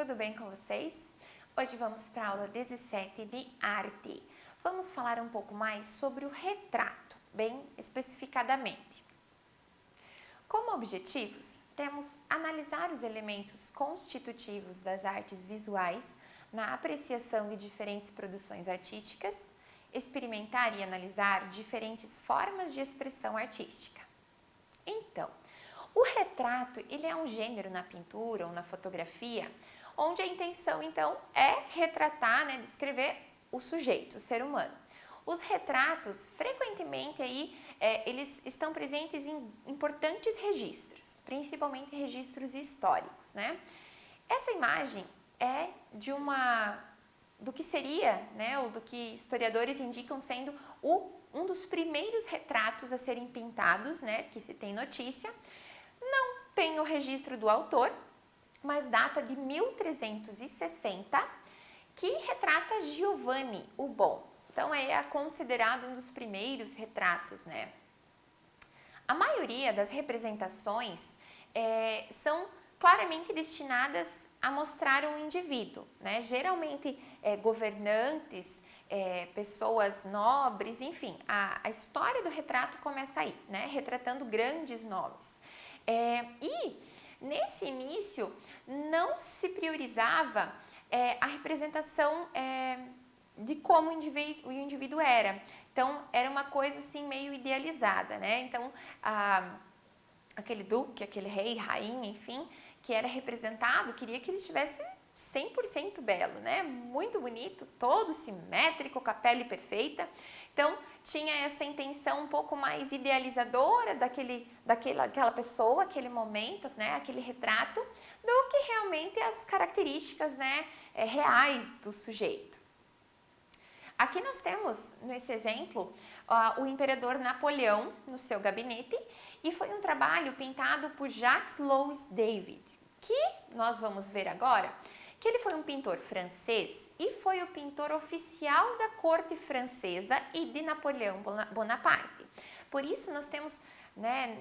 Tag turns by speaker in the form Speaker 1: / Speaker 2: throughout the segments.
Speaker 1: tudo bem com vocês? Hoje vamos para a aula 17 de arte. Vamos falar um pouco mais sobre o retrato, bem especificadamente. Como objetivos, temos analisar os elementos constitutivos das artes visuais na apreciação de diferentes produções artísticas, experimentar e analisar diferentes formas de expressão artística. Então, o retrato, ele é um gênero na pintura ou na fotografia, onde a intenção, então, é retratar, descrever o sujeito, o ser humano. Os retratos, frequentemente, eles estão presentes em importantes registros, principalmente registros históricos, Essa imagem é do que seria, ou do que historiadores indicam sendo um dos primeiros retratos a serem pintados, que se tem notícia. Não tem o registro do autor, mas data de 1360, que retrata Giovanni o Bom. Então, é considerado um dos primeiros retratos, A maioria das representações são claramente destinadas a mostrar um indivíduo, Geralmente, governantes, pessoas nobres, enfim, a história do retrato começa aí, Retratando grandes nomes. E nesse início não se priorizava a representação de como o indivíduo era. Então, era uma coisa assim meio idealizada, Então, aquele duque, aquele rei, rainha, enfim, que era representado, queria que ele estivesse 100% belo, Muito bonito, todo simétrico, com a pele perfeita. Então, tinha essa intenção um pouco mais idealizadora daquela pessoa, aquele momento, aquele retrato, do que realmente as características, reais do sujeito. Aqui nós temos, nesse exemplo, o imperador Napoleão no seu gabinete, e foi um trabalho pintado por Jacques Louis David, que nós vamos ver agora, que ele foi um pintor francês e foi o pintor oficial da corte francesa e de Napoleão Bonaparte. Por isso nós temos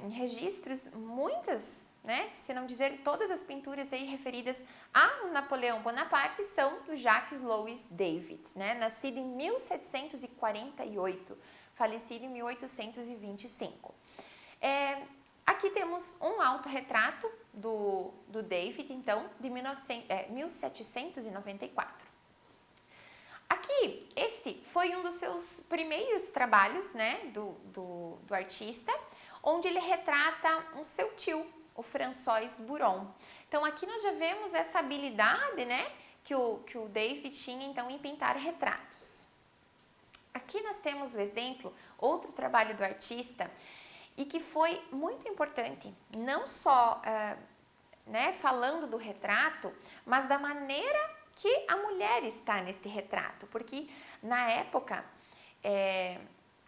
Speaker 1: em registros muitas, se não dizer todas as pinturas aí referidas a Napoleão Bonaparte são do Jacques Louis David, Nascido em 1748, falecido em 1825. Aqui temos um autorretrato do David, então, de 1794. Aqui, esse foi um dos seus primeiros trabalhos, do artista, onde ele retrata o seu tio, o François Buron. Então, aqui nós já vemos essa habilidade, que o David tinha, então, em pintar retratos. Aqui nós temos o exemplo, outro trabalho do artista, e que foi muito importante, não só falando do retrato, mas da maneira que a mulher está neste retrato, porque na época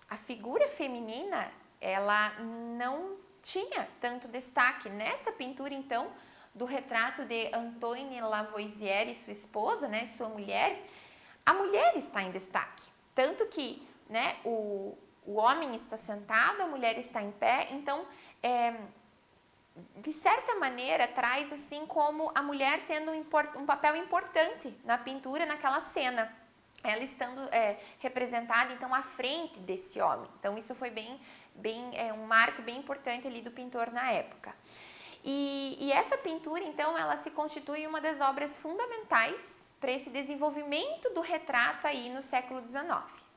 Speaker 1: a figura feminina ela não tinha tanto destaque. Nesta pintura, então, do retrato de Antoine Lavoisier e sua esposa, sua mulher, a mulher está em destaque, tanto que o homem está sentado, a mulher está em pé, então, de certa maneira, traz assim como a mulher tendo um papel importante na pintura, naquela cena, ela estando representada, então, à frente desse homem. Então, isso foi um marco bem importante ali do pintor na época. E essa pintura, então, ela se constitui uma das obras fundamentais para esse desenvolvimento do retrato aí no século XIX.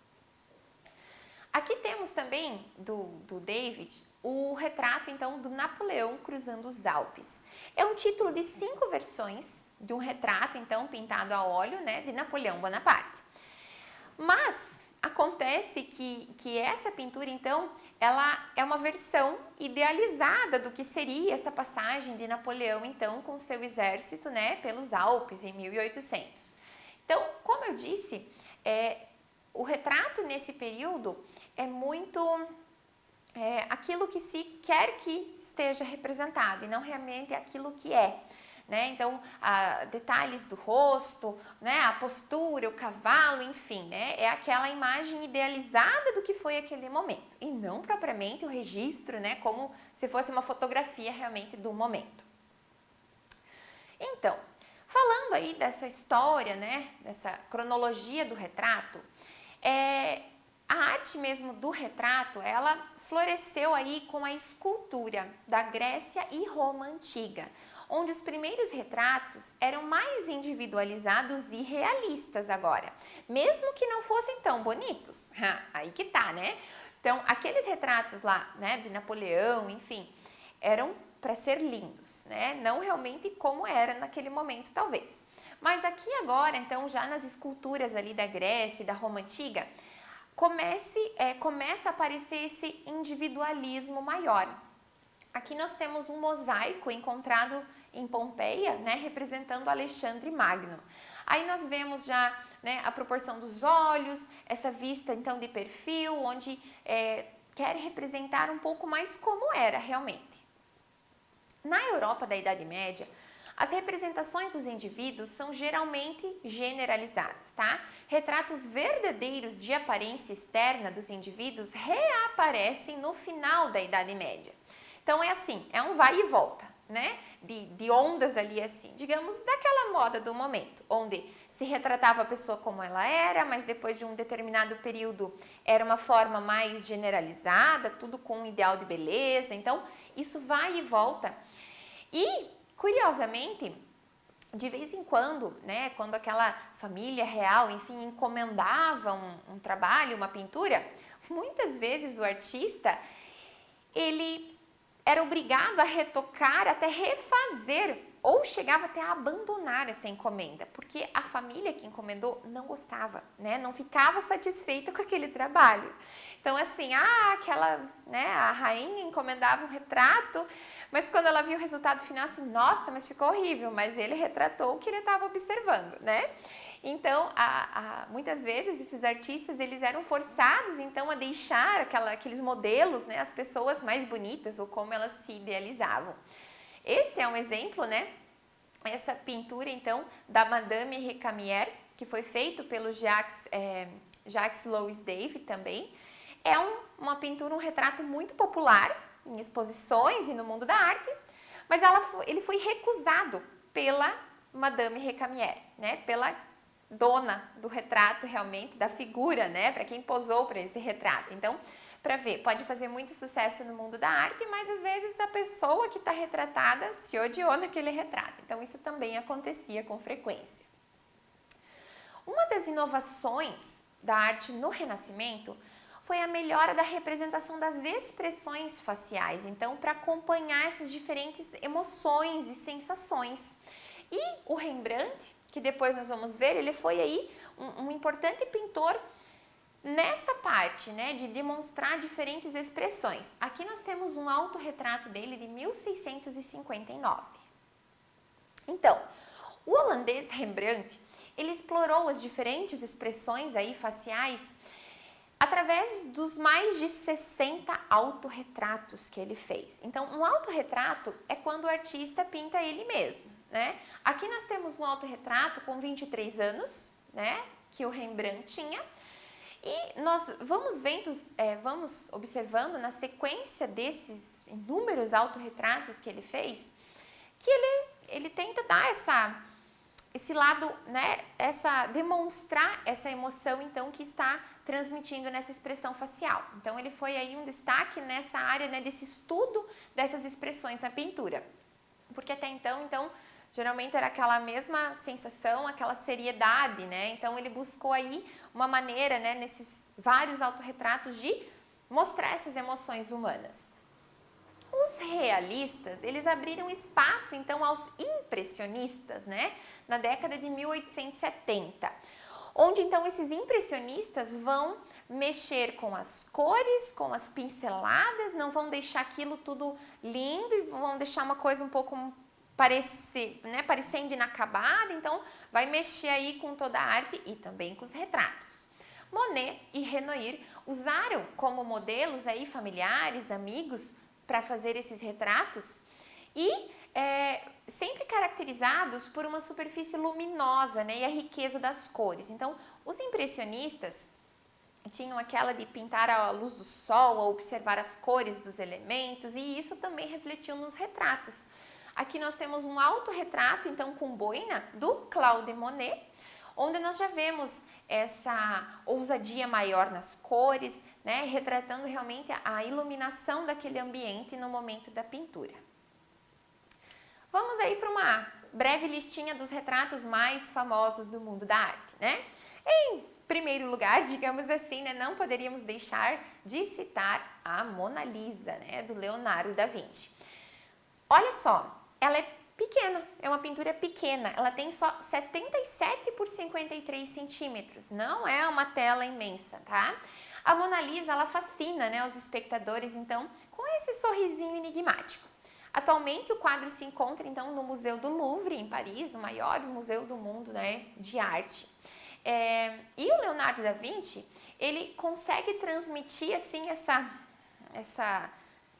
Speaker 1: Aqui temos também, do David, o retrato, então, do Napoleão cruzando os Alpes. É um título de 5 versões de um retrato, então, pintado a óleo, de Napoleão Bonaparte. Mas acontece que essa pintura, então, ela é uma versão idealizada do que seria essa passagem de Napoleão, então, com seu exército, pelos Alpes em 1800. Então, como eu disse, o retrato nesse período é muito aquilo que se quer que esteja representado e não realmente aquilo que é. Então, detalhes do rosto, a postura, o cavalo, enfim, é aquela imagem idealizada do que foi aquele momento e não propriamente o registro, como se fosse uma fotografia realmente do momento. Então, Falando aí dessa história, né, dessa cronologia do retrato, a arte mesmo do retrato, ela floresceu aí com a escultura da Grécia e Roma antiga, onde os primeiros retratos eram mais individualizados e realistas agora, mesmo que não fossem tão bonitos. Aí que tá, né? Então, aqueles retratos lá, né, de Napoleão, enfim, eram para ser lindos, né? Não realmente como era naquele momento, talvez. Mas aqui agora, então, já nas esculturas ali da Grécia e da Roma antiga, começa a aparecer esse individualismo maior. Aqui nós temos um mosaico encontrado em Pompeia, né, representando Alexandre Magno. Aí nós vemos já, né, a proporção dos olhos, essa vista então de perfil, onde quer representar um pouco mais como era realmente. Na Europa da Idade Média, as representações dos indivíduos são geralmente generalizadas, tá? Retratos verdadeiros de aparência externa dos indivíduos reaparecem no final da Idade Média. Então é assim, é um vai e volta, né? De ondas ali assim, digamos, daquela moda do momento, onde se retratava a pessoa como ela era, mas depois de um determinado período era uma forma mais generalizada, tudo com um ideal de beleza. Então, isso vai e volta. E, curiosamente, de vez em quando, né, quando aquela família real, enfim, encomendava um trabalho, uma pintura, muitas vezes o artista, ele era obrigado a retocar, até refazer, ou chegava até a abandonar essa encomenda, porque a família que encomendou não gostava, né? Não ficava satisfeita com aquele trabalho. Então, assim, a rainha encomendava um retrato, mas quando ela viu o resultado final, assim, nossa, mas ficou horrível, mas ele retratou o que ele estava observando, né? Então, muitas vezes, esses artistas, eles eram forçados, então, a deixar aqueles modelos, né, as pessoas mais bonitas, ou como elas se idealizavam. Esse é um exemplo, né? Essa pintura, então, da Madame Recamier, que foi feito pelo Jacques Louis David também. É uma pintura, um retrato muito popular em exposições e no mundo da arte, mas ele foi recusado pela Madame Recamier, né? Pela dona do retrato realmente, da figura, né? Para quem posou para esse retrato. Então, para ver, pode fazer muito sucesso no mundo da arte, mas às vezes a pessoa que está retratada se odiou naquele retrato. Então, isso também acontecia com frequência. Uma das inovações da arte no Renascimento foi a melhora da representação das expressões faciais, então, para acompanhar essas diferentes emoções e sensações. E o Rembrandt, que depois nós vamos ver, ele foi aí um importante pintor nessa parte, né, de demonstrar diferentes expressões. Aqui nós temos um autorretrato dele de 1659. Então, o holandês Rembrandt, ele explorou as diferentes expressões aí faciais através dos mais de 60 autorretratos que ele fez. Então, um autorretrato é quando o artista pinta ele mesmo, né? Aqui nós temos um autorretrato com 23 anos, né, que o Rembrandt tinha. E nós vamos observando na sequência desses inúmeros autorretratos que ele fez, que ele tenta dar esse lado, né, demonstrar essa emoção, então, que está transmitindo nessa expressão facial. Então, ele foi aí um destaque nessa área, né, desse estudo dessas expressões na pintura. Porque até então, geralmente era aquela mesma sensação, aquela seriedade, né? Então, ele buscou aí uma maneira, né, nesses vários autorretratos, de mostrar essas emoções humanas. Os realistas, eles abriram espaço, então, aos impressionistas, né? Na década de 1870. Onde, então, esses impressionistas vão mexer com as cores, com as pinceladas, não vão deixar aquilo tudo lindo e vão deixar uma coisa um pouco parecendo inacabada. Então, vai mexer aí com toda a arte e também com os retratos. Monet e Renoir usaram como modelos aí familiares, amigos, para fazer esses retratos e sempre caracterizados por uma superfície luminosa, né, e a riqueza das cores. Então, os impressionistas tinham aquela de pintar à luz do sol, a observar as cores dos elementos, e isso também refletiu nos retratos. Aqui nós temos um autorretrato, então, com boina, do Claude Monet, onde nós já vemos essa ousadia maior nas cores, né, retratando realmente a iluminação daquele ambiente no momento da pintura. Vamos aí para uma breve listinha dos retratos mais famosos do mundo da arte, né? Em primeiro lugar, digamos assim, né, não poderíamos deixar de citar a Mona Lisa, né, do Leonardo da Vinci. Olha só, ela é pequena, é uma pintura pequena, ela tem só 77 por 53 centímetros, não é uma tela imensa, tá? A Mona Lisa, ela fascina, né, os espectadores, então, com esse sorrisinho enigmático. Atualmente, o quadro se encontra, então, no Museu do Louvre, em Paris, o maior museu do mundo, né, de arte. E o Leonardo da Vinci, ele consegue transmitir, assim,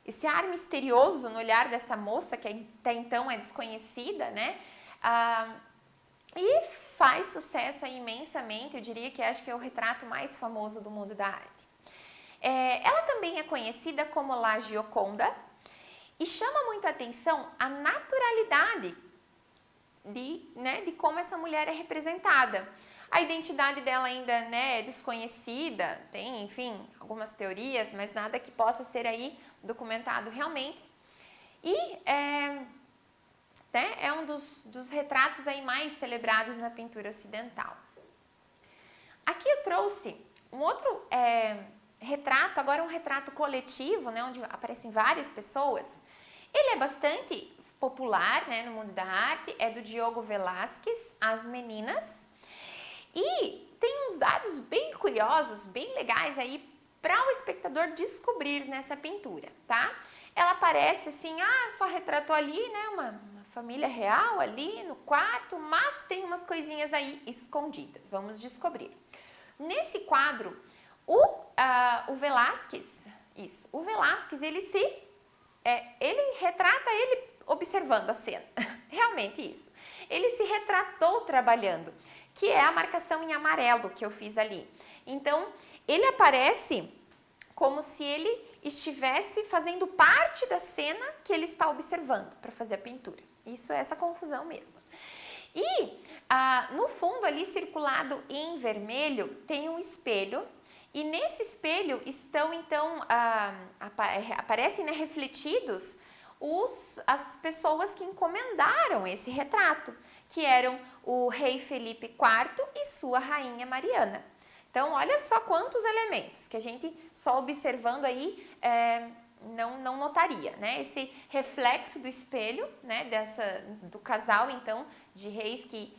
Speaker 1: esse ar misterioso no olhar dessa moça, que até então é desconhecida, né? E faz sucesso aí imensamente, eu diria que acho que é o retrato mais famoso do mundo da arte. Ela também é conhecida como La Gioconda e chama muita atenção a naturalidade de como essa mulher é representada. A identidade dela ainda, né, é desconhecida, tem, enfim, algumas teorias, mas nada que possa ser aí documentado realmente. E é um dos retratos aí mais celebrados na pintura ocidental. Aqui eu trouxe um outro retrato, agora um retrato coletivo, né, onde aparecem várias pessoas. Ele é bastante popular, né, no mundo da arte, é do Diogo Velázquez, As Meninas. E tem uns dados bem curiosos, bem legais aí para o espectador descobrir nessa pintura, tá? Ela aparece assim, só retratou ali, né, uma família real ali no quarto, mas tem umas coisinhas aí escondidas, vamos descobrir. Nesse quadro, o Velázquez, ele retrata ele observando a cena, realmente isso. Ele se retratou trabalhando, que é a marcação em amarelo que eu fiz ali. Então, ele aparece como se ele estivesse fazendo parte da cena que ele está observando para fazer a pintura. Isso é essa confusão mesmo. E no fundo ali, circulado em vermelho, tem um espelho. E nesse espelho estão, então, aparecem, né, refletidos as pessoas que encomendaram esse retrato, que eram o rei Felipe IV e sua rainha Mariana. Então, olha só quantos elementos que a gente, só observando aí, não notaria, né? Esse reflexo do espelho, né, do casal, então, de reis que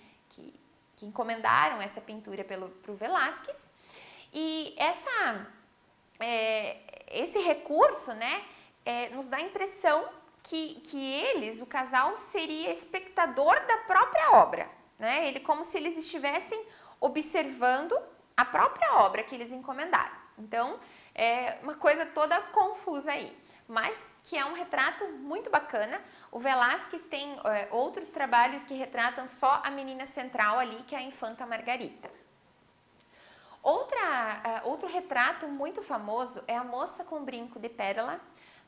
Speaker 1: encomendaram essa pintura para o Velázquez. E esse recurso, né, nos dá a impressão que eles, o casal, seria espectador da própria obra, né? Como se eles estivessem observando a própria obra que eles encomendaram. Então, é uma coisa toda confusa aí, mas que é um retrato muito bacana. O Velázquez tem outros trabalhos que retratam só a menina central ali, que é a infanta Margarita. Outro retrato muito famoso é a Moça com Brinco de Pérola,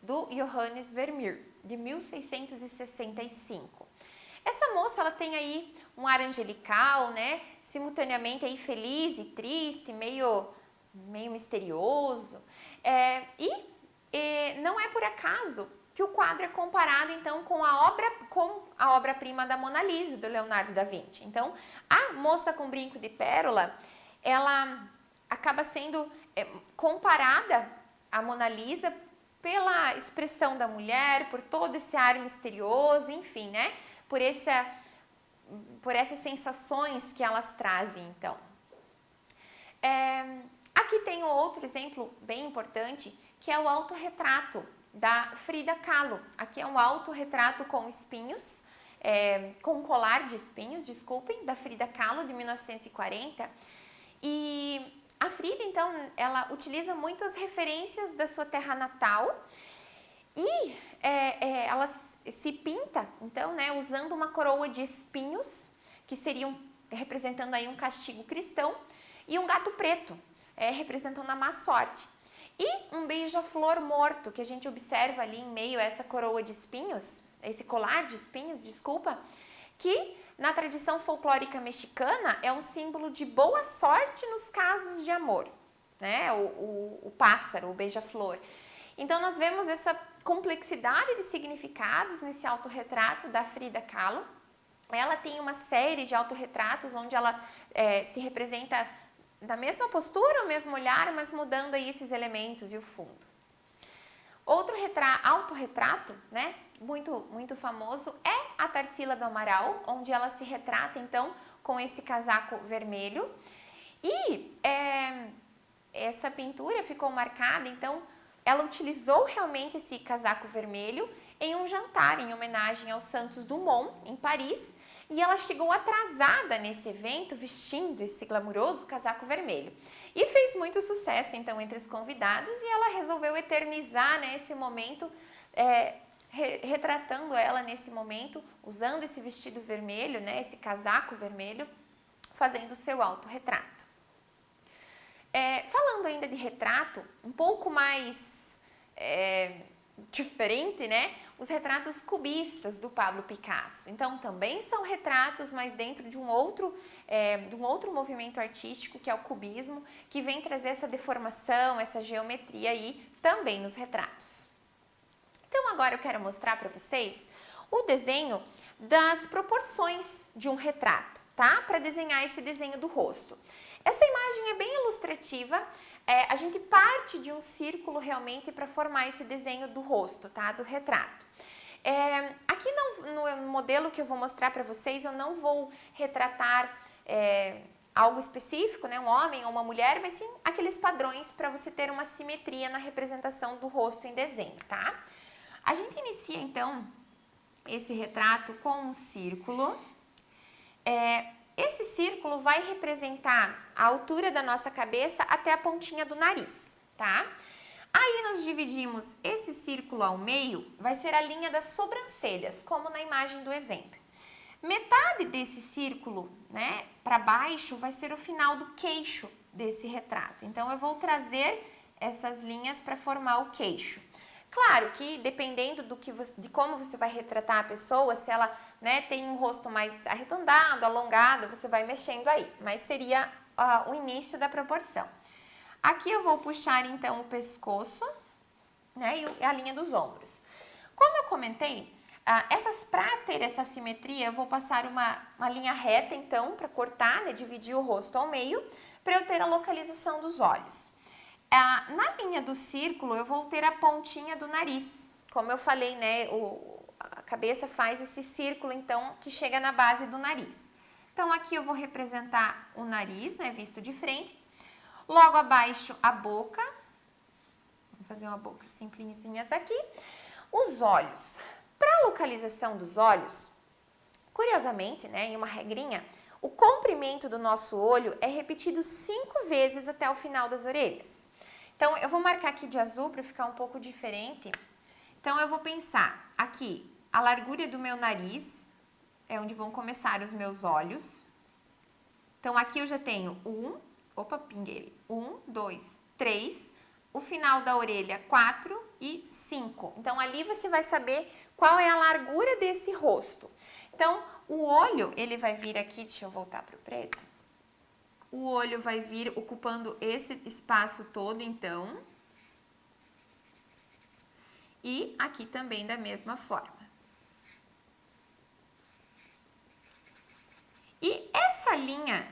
Speaker 1: do Johannes Vermeer, de 1665. Essa moça, ela tem aí um ar angelical, né? Simultaneamente aí feliz e triste, meio misterioso. E não é por acaso que o quadro é comparado, então, com a obra-prima da Mona Lisa, do Leonardo da Vinci. Então, a Moça com Brinco de Pérola, ela acaba sendo comparada à Mona Lisa pela expressão da mulher, por todo esse ar misterioso, enfim, né? Por essas sensações que elas trazem, então. Aqui tem outro exemplo bem importante, que é o autorretrato da Frida Kahlo. Aqui é um autorretrato com espinhos, com colar de espinhos, desculpem, da Frida Kahlo, de 1940. E a Frida, então, ela utiliza muito as referências da sua terra natal e ela se pinta, então, né, usando uma coroa de espinhos, que seriam representando aí um castigo cristão, e um gato preto, representando a má sorte. E um beija-flor morto, que a gente observa ali em meio a essa coroa de espinhos, esse colar de espinhos, desculpa, que na tradição folclórica mexicana é um símbolo de boa sorte nos casos de amor, né? O pássaro, o beija-flor. Então, nós vemos essa complexidade de significados nesse autorretrato da Frida Kahlo. Ela tem uma série de autorretratos onde ela se representa da mesma postura, o mesmo olhar, mas mudando aí esses elementos e o fundo. Outro autorretrato, né, muito famoso é a Tarsila do Amaral, onde ela se retrata então com esse casaco vermelho. E essa pintura ficou marcada, então ela utilizou realmente esse casaco vermelho em um jantar em homenagem ao Santos Dumont, em Paris, e ela chegou atrasada nesse evento vestindo esse glamuroso casaco vermelho. E fez muito sucesso, então, entre os convidados, e ela resolveu eternizar, né, esse momento, retratando ela nesse momento, usando esse vestido vermelho, né, esse casaco vermelho, fazendo o seu autorretrato. Falando ainda de retrato, um pouco mais diferente, né? Os retratos cubistas do Pablo Picasso. Então, também são retratos, mas dentro de um outro movimento artístico, que é o cubismo, que vem trazer essa deformação, essa geometria aí também nos retratos. Então, agora eu quero mostrar para vocês o desenho das proporções de um retrato, tá? Para desenhar esse desenho do rosto. Essa imagem é bem ilustrativa. A gente parte de um círculo realmente para formar esse desenho do rosto, tá? Do retrato. Aqui no modelo que eu vou mostrar para vocês, eu não vou retratar algo específico, né? Um homem ou uma mulher, mas sim aqueles padrões para você ter uma simetria na representação do rosto em desenho, tá? A gente inicia então esse retrato com um círculo. Esse círculo vai representar a altura da nossa cabeça até a pontinha do nariz, tá? Aí nós dividimos esse círculo ao meio, vai ser a linha das sobrancelhas, como na imagem do exemplo. Metade desse círculo, né, para baixo, vai ser o final do queixo desse retrato. Então, eu vou trazer essas linhas para formar o queixo. Claro que dependendo de como você vai retratar a pessoa, se ela, né, tem um rosto mais arredondado, alongado, você vai mexendo aí, mas seria o início da proporção. Aqui eu vou puxar então o pescoço, né, e a linha dos ombros. Como eu comentei, para ter essa simetria, eu vou passar uma linha reta então, para cortar, né, dividir o rosto ao meio, para eu ter a localização dos olhos. Na linha do círculo, eu vou ter a pontinha do nariz. Como eu falei, né, a cabeça faz esse círculo, então, que chega na base do nariz. Então, aqui eu vou representar o nariz, né, visto de frente. Logo abaixo, a boca. Vou fazer uma boca simplesinhas aqui. Os olhos. Para a localização dos olhos, curiosamente, né, em uma regrinha, o comprimento do nosso olho é repetido 5 vezes até o final das orelhas. Então, eu vou marcar aqui de azul para ficar um pouco diferente. Então, eu vou pensar aqui, a largura do meu nariz, é onde vão começar os meus olhos. Então, aqui eu já tenho 2, 3, o final da orelha 4 e 5. Então, ali você vai saber qual é a largura desse rosto. Então, o olho, ele vai vir aqui, deixa eu voltar para o preto. O olho vai vir ocupando esse espaço todo, então. E aqui também da mesma forma. E essa linha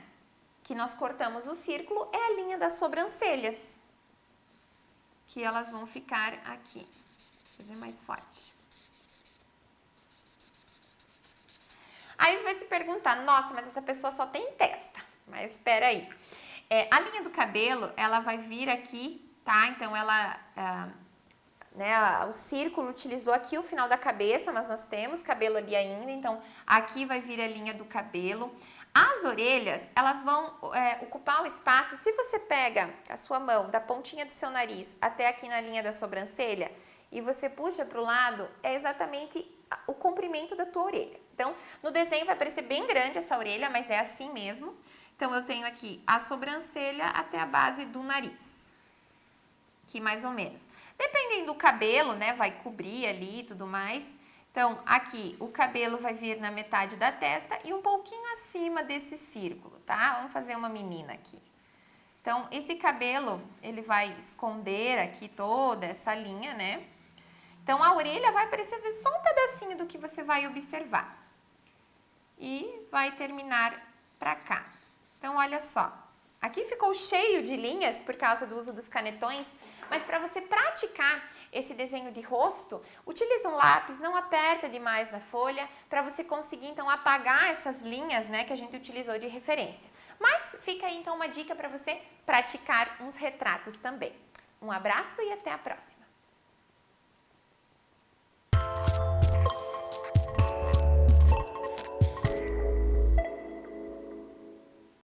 Speaker 1: que nós cortamos o círculo é a linha das sobrancelhas. Que elas vão ficar aqui. Deixa eu ver mais forte. Aí você vai se perguntar, nossa, mas essa pessoa só tem testa. Mas espera aí. A linha do cabelo, ela vai vir aqui, tá? Então, o círculo utilizou aqui o final da cabeça, mas nós temos cabelo ali ainda. Então, aqui vai vir a linha do cabelo. As orelhas, elas vão ocupar o espaço. Se você pega a sua mão da pontinha do seu nariz até aqui na linha da sobrancelha e você puxa para o lado, é exatamente o comprimento da tua orelha. Então, no desenho vai parecer bem grande essa orelha, mas é assim mesmo. Então, eu tenho aqui a sobrancelha até a base do nariz, aqui mais ou menos. Dependendo do cabelo, né, vai cobrir ali e tudo mais. Então, aqui o cabelo vai vir na metade da testa e um pouquinho acima desse círculo, tá? Vamos fazer uma menina aqui. Então, esse cabelo, ele vai esconder aqui toda essa linha, né? Então, a orelha vai aparecer, às vezes, só um pedacinho do que você vai observar. E vai terminar pra cá. Então, olha só. Aqui ficou cheio de linhas por causa do uso dos canetões, mas para você praticar esse desenho de rosto, utiliza um lápis, não aperta demais na folha, para você conseguir, então, apagar essas linhas, né, que a gente utilizou de referência. Mas fica aí, então, uma dica para você praticar uns retratos também. Um abraço e até a próxima!